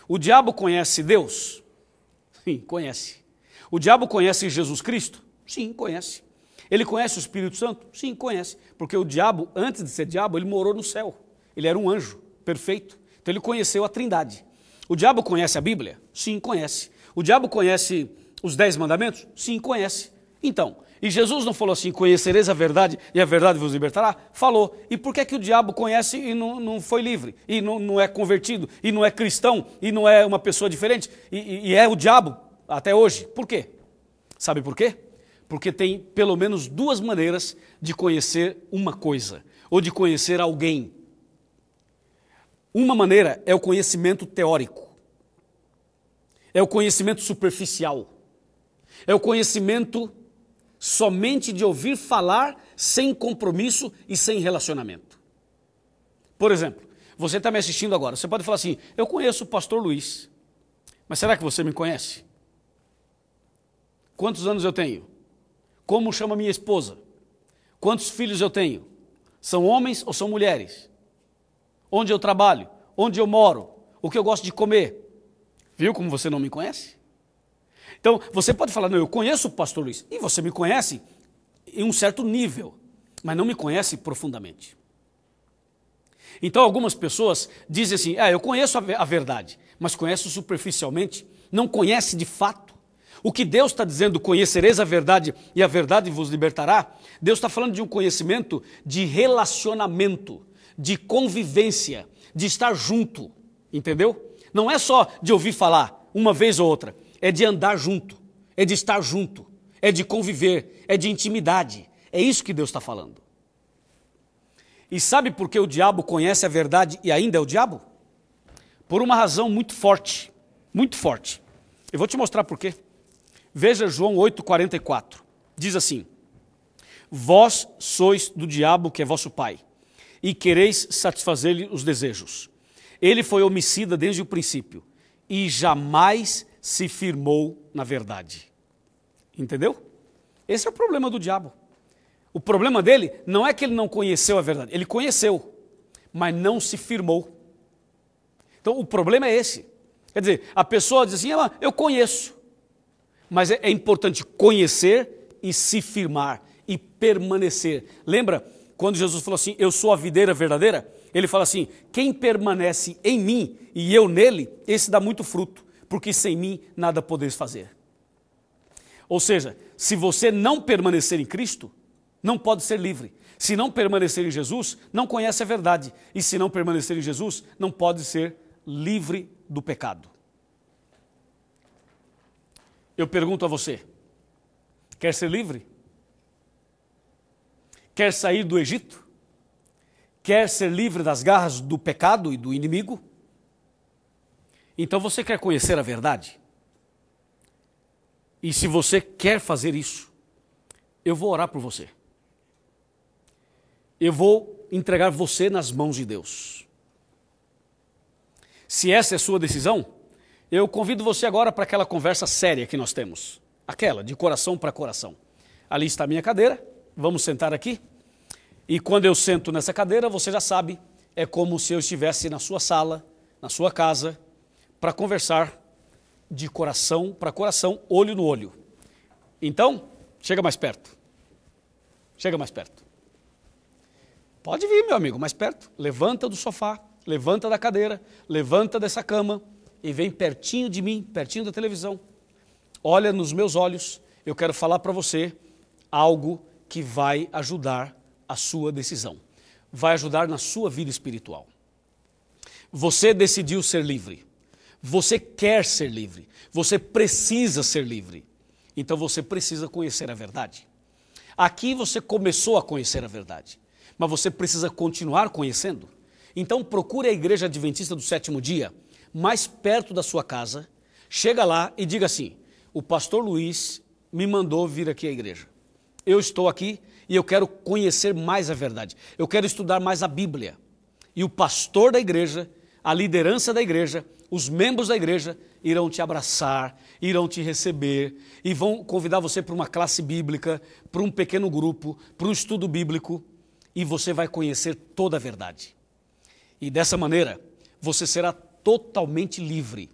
O diabo conhece Deus? Sim, conhece. O diabo conhece Jesus Cristo? Sim, conhece. Ele conhece o Espírito Santo? Sim, conhece. Porque o diabo, antes de ser diabo, ele morou no céu. Ele era um anjo perfeito. Então ele conheceu a Trindade. O diabo conhece a Bíblia? Sim, conhece. O diabo conhece os 10 mandamentos? Sim, conhece. Então, e Jesus não falou assim, conhecereis a verdade e a verdade vos libertará? Falou. E por que o diabo conhece e não foi livre? E não é convertido? E não é cristão? E não é uma pessoa diferente? E é o diabo até hoje? Por quê? Sabe por quê? Porque tem pelo menos 2 maneiras de conhecer uma coisa, ou de conhecer alguém. Uma maneira é o conhecimento teórico. É o conhecimento superficial. É o conhecimento somente de ouvir falar, sem compromisso e sem relacionamento. Por exemplo, você está me assistindo agora, você pode falar assim, eu conheço o pastor Luiz, mas será que você me conhece? Quantos anos eu tenho? Como chama minha esposa? Quantos filhos eu tenho? São homens ou são mulheres? Onde eu trabalho? Onde eu moro? O que eu gosto de comer? Viu como você não me conhece? Então, você pode falar, não, eu conheço o pastor Luiz, e você me conhece em um certo nível, mas não me conhece profundamente. Então, algumas pessoas dizem assim, eu conheço a verdade, mas conheço superficialmente, não conhece de fato. O que Deus está dizendo, conhecereis a verdade e a verdade vos libertará, Deus está falando de um conhecimento de relacionamento, de convivência, de estar junto, entendeu? Não é só de ouvir falar uma vez ou outra, é de andar junto, é de estar junto, é de conviver, é de intimidade. É isso que Deus está falando. E sabe por que o diabo conhece a verdade e ainda é o diabo? Por uma razão muito forte, muito forte. Eu vou te mostrar por quê. Veja João 8,44. Diz assim, vós sois do diabo que é vosso pai, e quereis satisfazer-lhe os desejos. Ele foi homicida desde o princípio, e jamais se firmou na verdade. Entendeu? Esse é o problema do diabo. O problema dele não é que ele não conheceu a verdade, ele conheceu, mas não se firmou. Então o problema é esse. Quer dizer, a pessoa diz assim, eu conheço, mas é importante conhecer e se firmar e permanecer. Lembra quando Jesus falou assim, eu sou a videira verdadeira? Ele fala assim, quem permanece em mim e eu nele, esse dá muito fruto, porque sem mim nada podeis fazer. Ou seja, se você não permanecer em Cristo, não pode ser livre. Se não permanecer em Jesus, não conhece a verdade. E se não permanecer em Jesus, não pode ser livre do pecado. Eu pergunto a você, quer ser livre? Quer sair do Egito? Quer ser livre das garras do pecado e do inimigo? Então você quer conhecer a verdade? E se você quer fazer isso, eu vou orar por você. Eu vou entregar você nas mãos de Deus. Se essa é a sua decisão, eu convido você agora para aquela conversa séria que nós temos. Aquela, de coração para coração. Ali está a minha cadeira, vamos sentar aqui. E quando eu sento nessa cadeira, você já sabe, é como se eu estivesse na sua sala, na sua casa, para conversar de coração para coração, olho no olho. Então, chega mais perto. Chega mais perto. Pode vir, meu amigo, mais perto. Levanta do sofá, levanta da cadeira, levanta dessa cama e vem pertinho de mim, pertinho da televisão. Olha nos meus olhos, eu quero falar para você algo que vai ajudar a sua decisão. Vai ajudar na sua vida espiritual. Você decidiu ser livre. Você quer ser livre. Você precisa ser livre. Então você precisa conhecer a verdade. Aqui você começou a conhecer a verdade, mas você precisa continuar conhecendo. Então procure a Igreja Adventista do Sétimo Dia, mais perto da sua casa, chega lá e diga assim, o pastor Luiz me mandou vir aqui à igreja. Eu estou aqui e eu quero conhecer mais a verdade. Eu quero estudar mais a Bíblia. E o pastor da igreja, a liderança da igreja, os membros da igreja irão te abraçar, irão te receber e vão convidar você para uma classe bíblica, para um pequeno grupo, para um estudo bíblico e você vai conhecer toda a verdade. E dessa maneira, você será totalmente livre.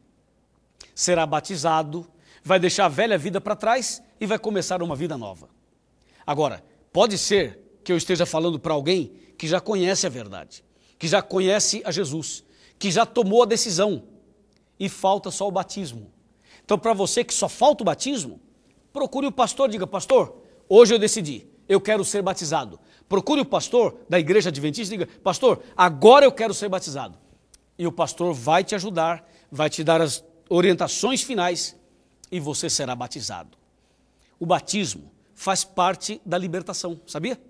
Será batizado, vai deixar a velha vida para trás e vai começar uma vida nova. Agora, pode ser que eu esteja falando para alguém que já conhece a verdade, que já conhece a Jesus, que já tomou a decisão e falta só o batismo. Então, para você que só falta o batismo, procure o pastor, diga, pastor, hoje eu decidi, eu quero ser batizado. Procure o pastor da igreja adventista e diga, pastor, agora eu quero ser batizado. E o pastor vai te ajudar, vai te dar as orientações finais e você será batizado. O batismo faz parte da libertação, sabia?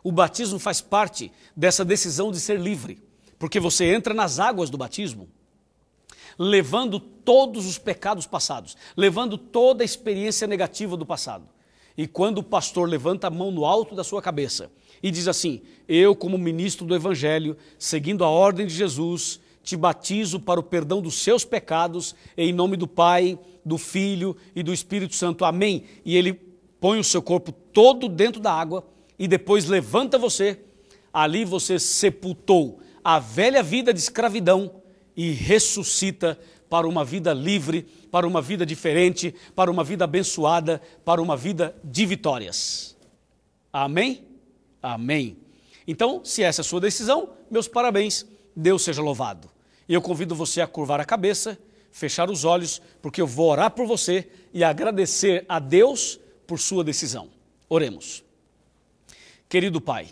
O batismo faz parte dessa decisão de ser livre, porque você entra nas águas do batismo, levando todos os pecados passados, levando toda a experiência negativa do passado. E quando o pastor levanta a mão no alto da sua cabeça e diz assim, eu como ministro do Evangelho, seguindo a ordem de Jesus, te batizo para o perdão dos seus pecados, em nome do Pai, do Filho e do Espírito Santo. Amém. E ele põe o seu corpo todo dentro da água e depois levanta você. Ali você sepultou a velha vida de escravidão e ressuscita para uma vida livre, para uma vida diferente, para uma vida abençoada, para uma vida de vitórias. Amém? Amém. Então, se essa é a sua decisão, meus parabéns, Deus seja louvado. E eu convido você a curvar a cabeça, fechar os olhos, porque eu vou orar por você e agradecer a Deus por sua decisão. Oremos. Querido Pai,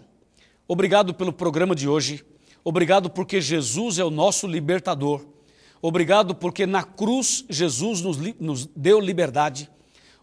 obrigado pelo programa de hoje, obrigado porque Jesus é o nosso libertador, obrigado porque na cruz Jesus nos deu liberdade,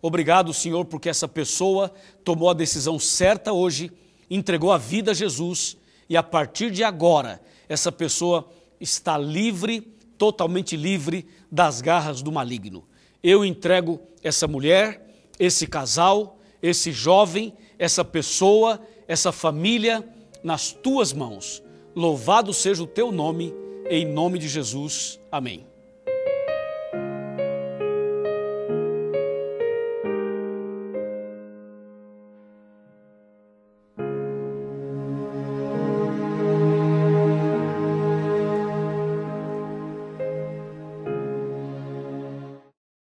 obrigado, Senhor, porque essa pessoa tomou a decisão certa hoje, entregou a vida a Jesus e a partir de agora essa pessoa está livre, totalmente livre das garras do maligno. Eu entrego essa mulher, esse casal, esse jovem, essa pessoa, essa família nas tuas mãos. Louvado seja o teu nome, em nome de Jesus. Amém.